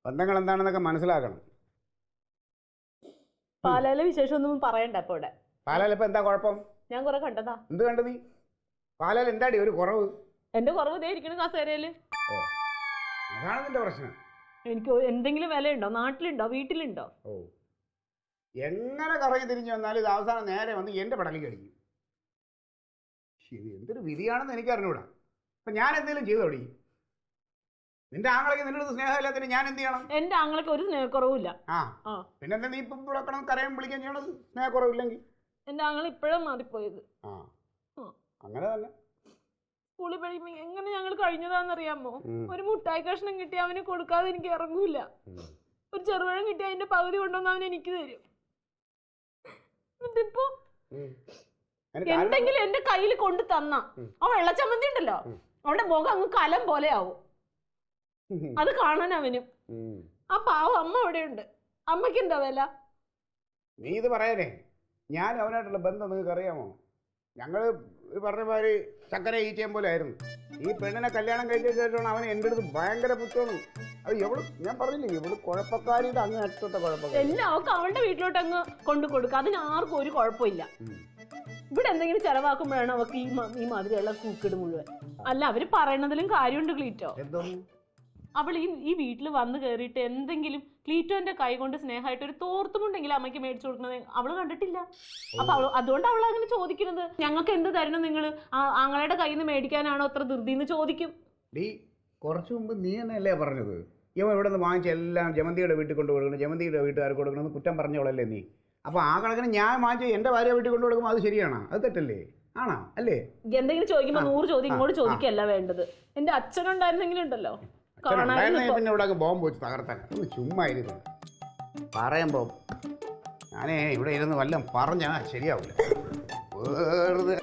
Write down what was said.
ബന്ധങ്ങൾ എന്താണെന്നൊക്കെ മനസ്സിലാക്കണം. പാലാലെ വിശേഷം ഒന്നും പറയണ്ട ഇപ്പൊ ഇവിടെ. പാലാലിപ്പോ എന്താ കുഴപ്പം? ഞാൻ കുറെ കണ്ടതാ. എന്ത് കണ്ടു നീ? പാലാൽ എന്താടി ഒരു കുറവ്? എന്റെ കുറവ് ദേ ഇരിക്കണ കസേരയില്. ഓ, അതാണ് നിന്റെ പ്രശ്നം. എനിക്ക് എന്തെങ്കിലും വിലയുണ്ടോ? നാട്ടിലുണ്ടോ? വീട്ടിലുണ്ടോ? ഓ, എങ്ങനെ കറങ്ങി തിരിഞ്ഞു വന്നാലും ഇത് അവസാനം നേരെ വന്ന് എന്റെ പടലിക്ക് അടിക്കും. ഇത് എന്തൊരു വിധിയാണെന്ന് എനിക്ക് അറിഞ്ഞൂടാ. അപ്പൊ ഞാൻ എന്തെങ്കിലും ചെയ്തോടി? നിന്റെ ആങ്ങളൊക്കെ നിന്നോട് സ്നേഹമില്ലാത്തതിന് ഞാൻ എന്ത് ചെയ്യണം? എന്റെ ആങ്ങളൊക്കെ ഒരു സ്നേഹക്കുറവില്ല. പിന്നെന്താ നീ ഇപ്പം വിളക്കണം കരയാൻ വിളിക്കാൻ ചെയ്യണത്? സ്നേഹക്കുറവില്ലെങ്കിൽ എന്റെ ആങ്ങൾ ഇപ്പോഴും മാറിപ്പോയത്. അങ്ങനെ തന്നെ സ്കൂളിൽ പഠിക്കുമ്പോ എങ്ങനെ ഞങ്ങൾ കഴിഞ്ഞതാന്നറിയാമോ? ഒരു മുട്ടായി കഷ്ണം കിട്ടി അവന് കൊടുക്കാതെ എനിക്ക് ഇറങ്ങൂല. ഒരു ചെറുപഴം കിട്ടി അതിന്റെ പകുതി കൊണ്ടുവന്ന് അവൻ എനിക്ക് തരും. എന്നിട്ടിപ്പോ എന്തെങ്കിലും എന്റെ കയ്യിൽ കൊണ്ടു തന്ന ആ വെള്ളച്ചമ്മന്തി ഉണ്ടല്ലോ, അവളുടെ മുഖം അങ്ങ് കലം പോലെ ആവും. അത് കാണാൻ അവനും. ആ പാവം അമ്മ അവിടെയുണ്ട്. അമ്മയ്ക്ക് എന്താ വില? നീ ഇത് പറയാനേ ഞാൻ അവനായിട്ടുള്ള ബന്ധം നിങ്ങൾക്ക് അറിയാമോ? ഞങ്ങള് പറഞ്ഞ മാതിരി ചക്കര ഈച്ചയും പോലെ ആയിരുന്നു. ഈ പെണ്ണിനെ കല്യാണം കഴിച്ച ശേഷമാണ് അവൻ എൻ്റെ അടുത്ത് ഭയങ്കര പുച്ഛമാണ്. അത് എവള് ഞാൻ പറഞ്ഞില്ലേ, ഇവള് കുഴപ്പക്കാരിയുടെ അങ്ങ് അറ്റത്തെ കുഴപ്പക്കാരി. എല്ലാവർക്കും അവളുടെ വീട്ടിലോട്ട് അങ്ങ് കൊണ്ടു കൊടുക്കുക. അതിന് ആർക്കും ഒരു കുഴപ്പമില്ല. ഇവിടെ എന്തെങ്കിലും ചെലവാക്കുമ്പോഴാണ് അവർക്ക് ഈ മാതിരിയുള്ള കൂക്കിട് മുഴുവൻ. അല്ല, അവര് പറയണതിലും കാര്യമുണ്ട് ക്ലീറ്റോ. അവൾ ഈ വീട്ടിൽ വന്ന് കയറിയിട്ട് എന്തെങ്കിലും ക്ലീറ്റോന്റെ കൈ കൊണ്ട് സ്നേഹമായിട്ട് ഒരു തോർത്തുമുണ്ടെങ്കിൽ അമ്മയ്ക്ക് മേടിച്ചു കൊടുക്കുന്നത് അവള് കണ്ടിട്ടില്ല. അപ്പൊ അതുകൊണ്ട് അവൾ അങ്ങനെ ചോദിക്കുന്നത്. ഞങ്ങൾക്ക് എന്ത് തരണം നിങ്ങൾ? ആങ്ങളുടെ കയ്യിൽ നിന്ന് മേടിക്കാനാണോ അത്ര ധൃതിന്ന് ചോദിക്കും. കുറച്ചു മുമ്പ് നീ തന്നെയല്ലേ പറഞ്ഞത് ഇവ ഇവിടെ നിന്ന് വാങ്ങിച്ച എല്ലാം ജമന്തിയുടെ വീട്ടിൽ കൊണ്ടു കൊടുക്കണം, ജമന്തിയുടെ വീട്ടുകാർക്ക് കൊടുക്കണമെന്ന് കുറ്റം പറഞ്ഞോളല്ലേ നീ? അപ്പൊ ആ കണക്കിന് ഞാൻ വാങ്ങിച്ച എന്റെ ഭാര്യ വീട്ടിൽ കൊണ്ടു കൊടുക്കുമ്പോൾ അത് ശരിയാണോ? അത് തെറ്റല്ലേ? ആണോ? അല്ലേ? എന്തെങ്കിലും ചോദിക്കുമ്പോ 100 ചോദ്യം ഇങ്ങോട്ട് ചോദിക്കല്ല വേണ്ടത്. എന്റെ അച്ഛനുണ്ടായിരുന്നെങ്കിലും ഉണ്ടല്ലോ പിന്നെ ഇവിടെ ബോംബ് വെച്ച് തകർത്താൻ. ചുമ്മാ ഇരുന്നു പറയുമ്പോ ഞാനേ ഇവിടെ ഇരുന്ന് വല്ലതും പറഞ്ഞാ ശരിയാവില്ല. വെറുതെ